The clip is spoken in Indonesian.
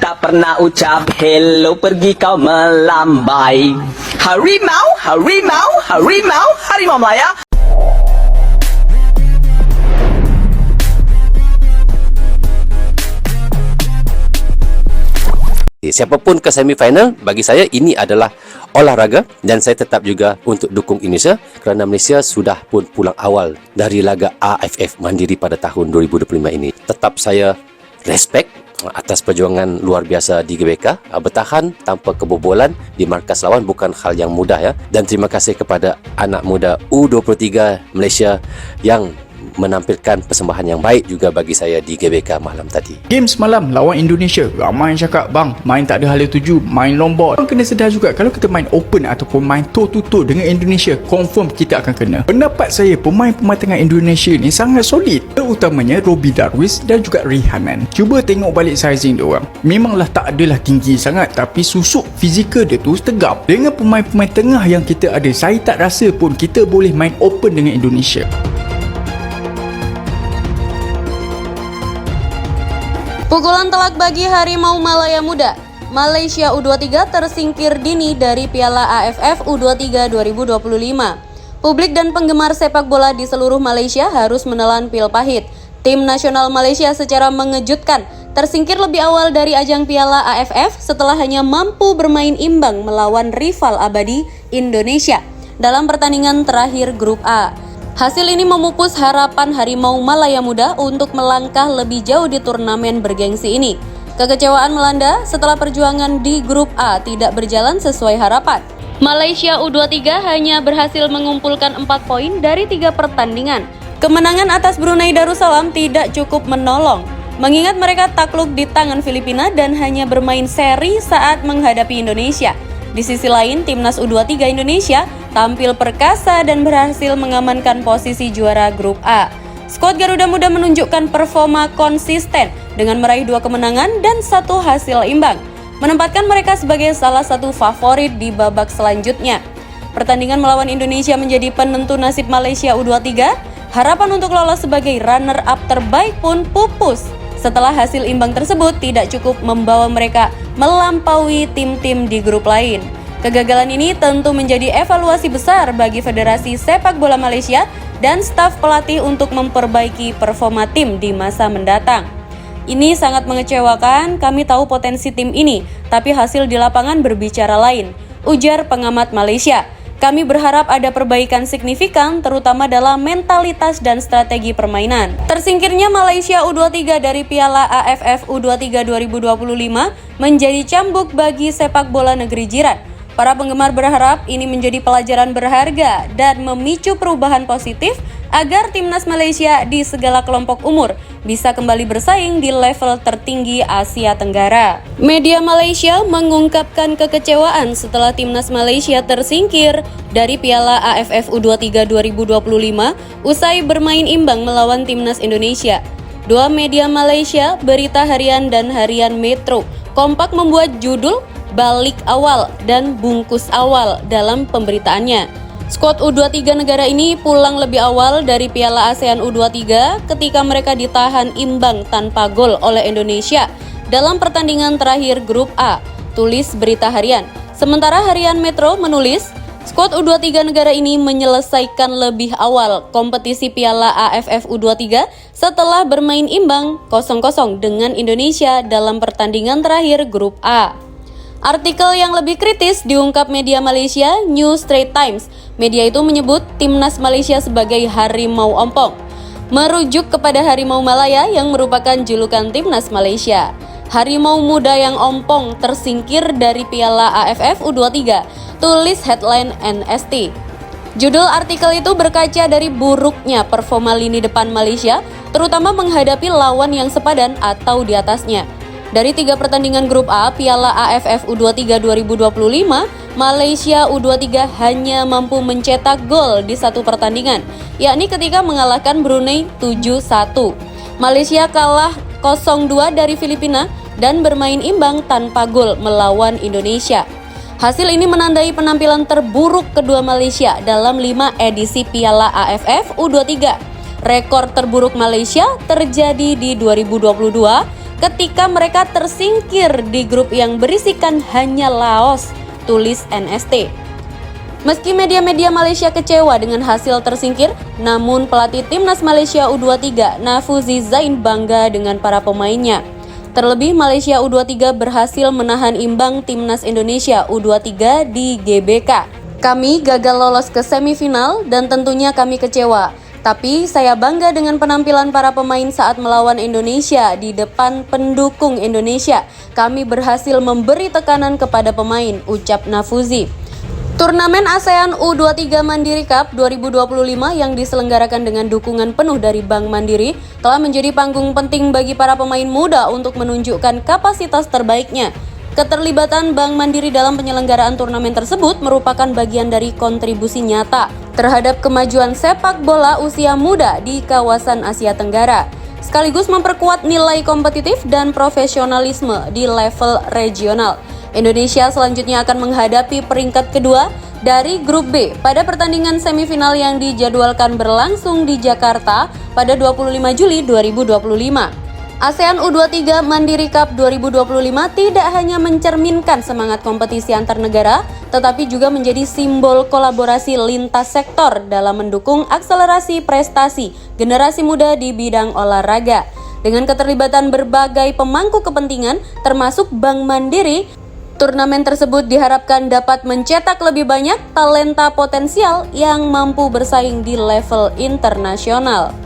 tak pernah ucap hello, pergi kau melambai. Harimau, harimau, harimau, harimau Melaya. Siapapun ke semifinal, bagi saya ini adalah olahraga dan saya tetap juga untuk dukung Indonesia kerana Malaysia sudah pun pulang awal dari laga AFF Mandiri pada tahun 2025 ini. Tetap saya respect atas perjuangan luar biasa di GBK. Bertahan tanpa kebobolan di markas lawan bukan hal yang mudah ya. Dan terima kasih kepada anak muda U23 Malaysia yang menampilkan persembahan yang baik juga bagi saya di GBK malam tadi. Game semalam lawan Indonesia, ramai yang cakap, bang, main tak ada hala tuju, main long ball. Bang kena sedar juga, kalau kita main open ataupun main toe-to-toe dengan Indonesia, confirm kita akan kena. Pendapat saya, pemain-pemain tengah Indonesia ni sangat solid, terutamanya Robbie Darwish dan juga Rihanan. Cuba tengok balik sizing diorang. Memanglah tak adalah tinggi sangat, tapi susuk fizikal dia tu tegap. Dengan pemain-pemain tengah yang kita ada, saya tak rasa pun kita boleh main open dengan Indonesia. Pukulan telak bagi Harimau Malaya Muda. Malaysia U23 tersingkir dini dari Piala AFF U23 2025. Publik dan penggemar sepak bola di seluruh Malaysia harus menelan pil pahit. Tim nasional Malaysia secara mengejutkan tersingkir lebih awal dari ajang Piala AFF setelah hanya mampu bermain imbang melawan rival abadi Indonesia dalam pertandingan terakhir Grup A. Hasil ini memupus harapan Harimau Malaya Muda untuk melangkah lebih jauh di turnamen bergengsi ini. Kekecewaan melanda setelah perjuangan di Grup A tidak berjalan sesuai harapan. Malaysia U23 hanya berhasil mengumpulkan 4 poin dari 3 pertandingan. Kemenangan atas Brunei Darussalam tidak cukup menolong, mengingat mereka takluk di tangan Filipina dan hanya bermain seri saat menghadapi Indonesia. Di sisi lain, timnas U23 Indonesia tampil perkasa dan berhasil mengamankan posisi juara Grup A. Skuad Garuda Muda menunjukkan performa konsisten dengan meraih 2 kemenangan dan 1 hasil imbang, menempatkan mereka sebagai salah satu favorit di babak selanjutnya. Pertandingan melawan Indonesia menjadi penentu nasib Malaysia U23. Harapan untuk lolos sebagai runner-up terbaik pun pupus setelah hasil imbang tersebut tidak cukup membawa mereka melampaui tim-tim di grup lain. Kegagalan ini tentu menjadi evaluasi besar bagi Federasi Sepak Bola Malaysia dan staf pelatih untuk memperbaiki performa tim di masa mendatang. Ini sangat mengecewakan, kami tahu potensi tim ini, tapi hasil di lapangan berbicara lain, ujar pengamat Malaysia. Kami berharap ada perbaikan signifikan terutama dalam mentalitas dan strategi permainan. Tersingkirnya Malaysia U23 dari Piala AFF U23 2025 menjadi cambuk bagi sepak bola negeri jiran. Para penggemar berharap ini menjadi pelajaran berharga dan memicu perubahan positif agar timnas Malaysia di segala kelompok umur bisa kembali bersaing di level tertinggi Asia Tenggara. Media Malaysia mengungkapkan kekecewaan setelah timnas Malaysia tersingkir dari Piala AFF U23 2025 usai bermain imbang melawan timnas Indonesia. Dua media Malaysia, Berita Harian dan Harian Metro, kompak membuat judul balik awal dan bungkus awal dalam pemberitaannya. Skuad U23 negara ini pulang lebih awal dari Piala ASEAN U23 ketika mereka ditahan imbang tanpa gol oleh Indonesia dalam pertandingan terakhir Grup A, tulis Berita Harian. Sementara Harian Metro menulis, skuad U23 negara ini menyelesaikan lebih awal kompetisi Piala AFF U23 setelah bermain imbang 0-0 dengan Indonesia dalam pertandingan terakhir Grup A. Artikel yang lebih kritis diungkap media Malaysia, New Straits Times. Media itu menyebut timnas Malaysia sebagai harimau ompong, merujuk kepada Harimau Malaya yang merupakan julukan timnas Malaysia. Harimau muda yang ompong tersingkir dari Piala AFF U23, tulis headline NST. Judul artikel itu berkaca dari buruknya performa lini depan Malaysia, terutama menghadapi lawan yang sepadan atau di atasnya. Dari 3 pertandingan Grup A Piala AFF U23 2025, Malaysia U23 hanya mampu mencetak gol di 1 pertandingan, yakni ketika mengalahkan Brunei 7-1. Malaysia kalah 0-2 dari Filipina dan bermain imbang tanpa gol melawan Indonesia. Hasil ini menandai penampilan terburuk kedua Malaysia dalam 5 edisi Piala AFF U23. Rekor terburuk Malaysia terjadi di 2022 ketika mereka tersingkir di grup yang berisikan hanya Laos, tulis NST. Meski media-media Malaysia kecewa dengan hasil tersingkir, namun pelatih timnas Malaysia U23 Nafuzi Zain bangga dengan para pemainnya. Terlebih Malaysia U23 berhasil menahan imbang timnas Indonesia U23 di GBK. Kami gagal lolos ke semifinal dan tentunya kami kecewa. Tapi saya bangga dengan penampilan para pemain saat melawan Indonesia di depan pendukung Indonesia. Kami berhasil memberi tekanan kepada pemain, ucap Nafuzi. Turnamen ASEAN U23 Mandiri Cup 2025 yang diselenggarakan dengan dukungan penuh dari Bank Mandiri telah menjadi panggung penting bagi para pemain muda untuk menunjukkan kapasitas terbaiknya. Keterlibatan Bank Mandiri dalam penyelenggaraan turnamen tersebut merupakan bagian dari kontribusi nyata terhadap kemajuan sepak bola usia muda di kawasan Asia Tenggara, sekaligus memperkuat nilai kompetitif dan profesionalisme di level regional. Indonesia selanjutnya akan menghadapi peringkat kedua dari grup B pada pertandingan semifinal yang dijadwalkan berlangsung di Jakarta pada 25 Juli 2025. ASEAN U23 Mandiri Cup 2025 tidak hanya mencerminkan semangat kompetisi antar negara, tetapi juga menjadi simbol kolaborasi lintas sektor dalam mendukung akselerasi prestasi generasi muda di bidang olahraga. Dengan keterlibatan berbagai pemangku kepentingan, termasuk Bank Mandiri, turnamen tersebut diharapkan dapat mencetak lebih banyak talenta potensial yang mampu bersaing di level internasional.